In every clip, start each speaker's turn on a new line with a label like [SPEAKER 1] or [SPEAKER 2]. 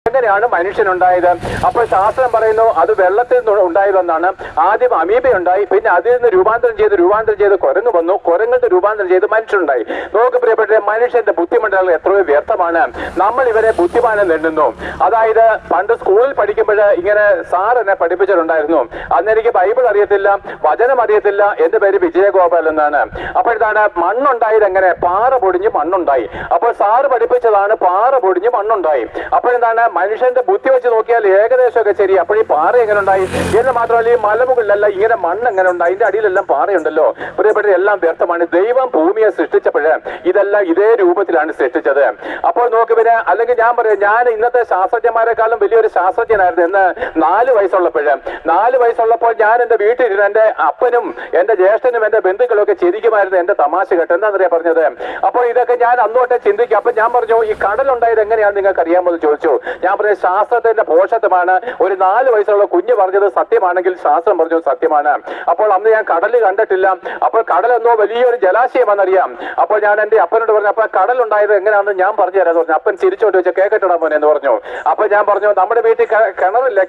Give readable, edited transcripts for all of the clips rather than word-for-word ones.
[SPEAKER 1] എങ്ങനെയാണ് മനുഷ്യനുണ്ടായത്? അപ്പോൾ ശാസ്ത്രം പറയുന്നു അത് വെള്ളത്തിൽ നിന്ന് ഉണ്ടായതെന്നാണ്. ആദ്യം അമീബ ഉണ്ടായി, പിന്നെ അതിൽ നിന്ന് രൂപാന്തരം ചെയ്ത് കുരങ്ങ് വന്നു, കുരങ്ങളുടെ രൂപാന്തരം ചെയ്ത് മനുഷ്യനുണ്ടായി. നോക്ക് പ്രിയപ്പെട്ട, മനുഷ്യന്റെ ബുദ്ധിമണ്ഡലങ്ങൾ എത്രയോ വ്യർത്ഥമാണ്. നമ്മൾ ഇവരെ ബുദ്ധിമാനം നേടുന്നു. അതായത് പണ്ട് സ്കൂളിൽ പഠിക്കുമ്പോൾ ഇങ്ങനെ സാർ എന്നെ പഠിപ്പിച്ചിട്ടുണ്ടായിരുന്നു. അന്ന് എനിക്ക് ബൈബിൾ അറിയത്തില്ല, വചനം അറിയത്തില്ല. എന്റെ പേര് വിജയഗോപാൽ എന്നാണ്. അപ്പോൾ ഇതാണ് മണ്ണുണ്ടായത് എങ്ങനെ? പാറ പൊടിഞ്ഞ് മണ്ണുണ്ടായി. അപ്പോൾ സാറ് പഠിപ്പിച്ചതാണ് പാറ പൊടിഞ്ഞ് മണ്ണുണ്ടായി. അപ്പോഴെന്താണ് മനുഷ്യന്റെ ബുദ്ധി വെച്ച് നോക്കിയാൽ ഏകദേശമൊക്കെ ശരി. അപ്പോൾ ഈ പാറ എങ്ങനെ ഉണ്ടായി എന്ന് മാത്രമല്ല, ഈ മലമുകളിലല്ല ഇങ്ങനെ മണ്ണ് എങ്ങനെ ഉണ്ടായി? ഇതിന്റെ അടിയിലെല്ലാം പാറയുണ്ടല്ലോ. പ്രിയപ്പെട്ട, എല്ലാം വ്യർത്ഥമാണ്. ദൈവം ഭൂമിയെ സൃഷ്ടിച്ചപ്പോഴ് ഇതെല്ലാം ഇതേ രൂപത്തിലാണ് സൃഷ്ടിച്ചത്. അപ്പോൾ നോക്ക് പിന്നെ, അല്ലെങ്കിൽ ഞാൻ പറയാം, ഞാൻ ഇന്നത്തെ ശാസ്ത്രജ്ഞന്മാരെക്കാളും വലിയൊരു ശാസ്ത്രജ്ഞനായിരുന്നു എന്ന് 4 വയസ്സുള്ളപ്പോൾ ഞാൻ എന്റെ വീട്ടിലിരുന്ന് എന്റെ അപ്പനും എന്റെ ജ്യേഷ്ഠനും എന്റെ ബന്ധുക്കളും ഒക്കെ ചിരിക്കുമായിരുന്നു എന്റെ തമാശ കേട്ട്. എന്താണെന്നറിയാ പറഞ്ഞത്? അപ്പോൾ ഇതൊക്കെ ഞാൻ അന്നോട്ടെ ചിന്തിക്കും. അപ്പൊ ഞാൻ പറഞ്ഞു, ഈ കടലുണ്ടായത് എങ്ങനെയാണെന്ന് നിങ്ങൾക്ക് അറിയാമെന്ന് ചോദിച്ചു. ഞാൻ പറഞ്ഞു, ശാസ്ത്രത്തിന്റെ പോഷത്വമാണ്. ഒരു 4 വയസ്സുള്ള കുഞ്ഞ് പറഞ്ഞത് സത്യമാണെങ്കിൽ ശാസ്ത്രം പറഞ്ഞു സത്യമാണ്. അപ്പോൾ അന്ന് ഞാൻ കടൽ കണ്ടിട്ടില്ല. അപ്പോൾ കടലെന്നോ വലിയൊരു ജലാശയമാണെന്നറിയാം. അപ്പോൾ ഞാൻ എന്റെ അപ്പനോട് പറഞ്ഞു, അപ്പൊ കടലുണ്ടായത് എങ്ങനെയാണെന്ന് ഞാൻ പറഞ്ഞു തരാമെന്ന് പറഞ്ഞു. അപ്പൻ ചിരിച്ചോട്ട് വെച്ച് കേക്കട്ടിടാ മോനെ എന്ന് പറഞ്ഞു. അപ്പൊ ഞാൻ പറഞ്ഞു, നമ്മുടെ വീട്ടിൽ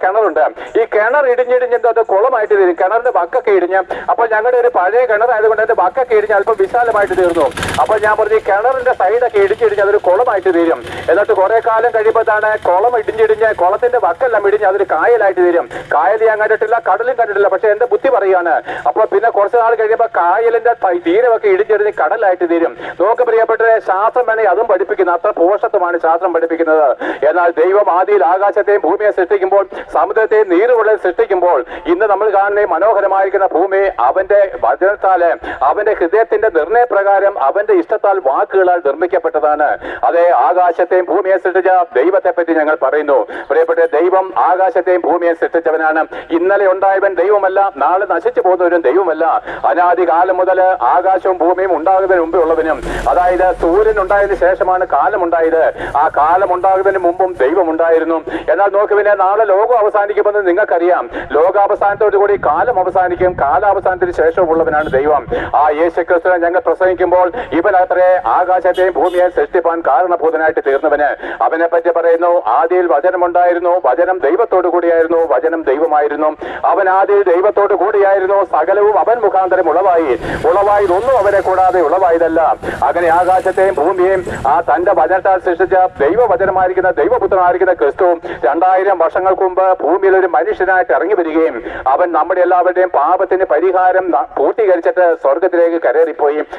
[SPEAKER 1] കിണറുണ്ട്. ഈ കിണർ ഇടിഞ്ഞിടിഞ്ഞിട്ട് അത് കുളമായിട്ട് തീരും. കിണറിന്റെ വക്കൊക്കെ ഇടിഞ്ഞ്, അപ്പോൾ ഞങ്ങളുടെ ഒരു പഴയ കിണറായതുകൊണ്ട് എന്റെ വക്കൊക്കെ ഇടിഞ്ഞ് അല്പം വിശാലമായിട്ട് തീർന്നു. അപ്പോൾ ഞാൻ പറഞ്ഞു, ഈ കിണറിന്റെ സൈഡൊക്കെ ഇടിഞ്ഞിടിഞ്ഞ് അതൊരു കുളമായിട്ട് തീരും. എന്നിട്ട് കുറെ കാലം കഴിയുമ്പോഴാണ് കുളം ഇടിഞ്ഞിടിഞ്ഞ് കുളത്തിന്റെ വക്കെല്ലാം ഇടിഞ്ഞ് അതൊരു കായലായിട്ട് തീരും. കായൽ ഞാൻ കണ്ടിട്ടില്ല, കടലും കണ്ടിട്ടില്ല. പക്ഷെ എന്റെ ബുദ്ധി പറയാണ്. അപ്പോൾ പിന്നെ കുറച്ച് നാൾ കഴിയുമ്പോൾ കായലിന്റെ തീരമൊക്കെ ഇടിഞ്ഞിടിഞ്ഞ് കടലായിട്ട് തീരും. നോക്ക് പ്രിയപ്പെട്ട, ശാസ്ത്രം വേണമെങ്കിൽ അതും പഠിപ്പിക്കുന്നത്. അത്ര പോഷത്വമാണ് ശാസ്ത്രം പഠിപ്പിക്കുന്നത്. എന്നാൽ ദൈവം ആദിയിൽ ആകാശത്തെയും ഭൂമിയെ സൃഷ്ടിക്കുമ്പോൾ, സമുദ്രത്തെയും നീരുകളെ സൃഷ്ടിക്കുമ്പോൾ, ഇന്ന് നമ്മൾ കാണുന്ന മനോഹരമായിരിക്കുന്ന ഭൂമി അവന്റെ വചനത്താല്, അവന്റെ ഹൃദയത്തിന്റെ നിർണയപ്രകാരം, അവന്റെ ഇഷ്ടത്താൽ, വാക്കുകളാൽ നിർമ്മിക്കപ്പെട്ടതാണ്. അതേ ആകാശത്തെയും ഭൂമിയെ സൃഷ്ടിച്ച ദൈവത്തെ പറ്റി ഞങ്ങൾ പറയുന്നു. പ്രിയപ്പെട്ട, ദൈവം ആകാശത്തെയും ഭൂമിയെ സൃഷ്ടിച്ചവനാണ്. ഇന്നലെ ഉണ്ടായവൻ ദൈവമല്ല, നാളെ നശിച്ചു പോകുന്നവരും ദൈവമല്ല. അനാദി കാലം മുതൽ ആകാശവും ഭൂമിയും ഉണ്ടാകുന്നതിന് മുമ്പേ ഉള്ളവനും, അതായത് സൂര്യൻ ഉണ്ടായതിനു ശേഷമാണ് കാലം ഉണ്ടായത്. ആ കാലം ഉണ്ടാകുന്നതിന് മുമ്പും ദൈവം ഉണ്ടായിരുന്നു. എന്നാൽ നോക്ക് പിന്നെ, നാളെ ലോകം അവസാനിക്കുമെന്ന് നിങ്ങൾക്കറിയാം. ലോകാവസാനത്തോടു കൂടി കാലം അവസാനിക്കും. കാലാവസാനത്തിന് ശേഷമുള്ളവനാണ് ദൈവം. ആ യേശുക്രിസ്തുവിനെ ഞങ്ങൾ പ്രസംഗിക്കുമ്പോൾ ഇവനത്രേ ആകാശത്തെയും ഭൂമിയെ സൃഷ്ടിപ്പാൻ കാരണഭൂതനായിട്ട് തീർന്നവന്. അവനെ പറ്റി പറയുന്നു, ആദിയിൽ വചനമുണ്ടായിരുന്നു, വചനം ദൈവത്തോടു കൂടിയായിരുന്നു, വചനം ദൈവമായിരുന്നു. അവൻ ആദിയിൽ ദൈവത്തോടു കൂടിയായിരുന്നു, സകലവും അവൻ മുഖാന്തരം ഉളവായതൊന്നും അവനെ കൂടാതെ ഉളവായതല്ല. അങ്ങനെ ആകാശത്തെയും ഭൂമിയെയും ആ തന്റെ വചനത്താൽ സൃഷ്ടിച്ച ദൈവവചനമായിരിക്കുന്ന ദൈവപുത്രനായിരിക്കുന്ന ക്രിസ്തു 2000 വർഷങ്ങൾക്ക് മുമ്പ് ഭൂമിയിൽ ഒരു മനുഷ്യനായിട്ട് ഇറങ്ങി വരികയും അവൻ നമ്മുടെ എല്ലാവരുടെയും പാപത്തിന് പരിഹാരം പൂർത്തീകരിച്ചിട്ട് സ്വർഗത്തിലേക്ക് കയറിപ്പോയി.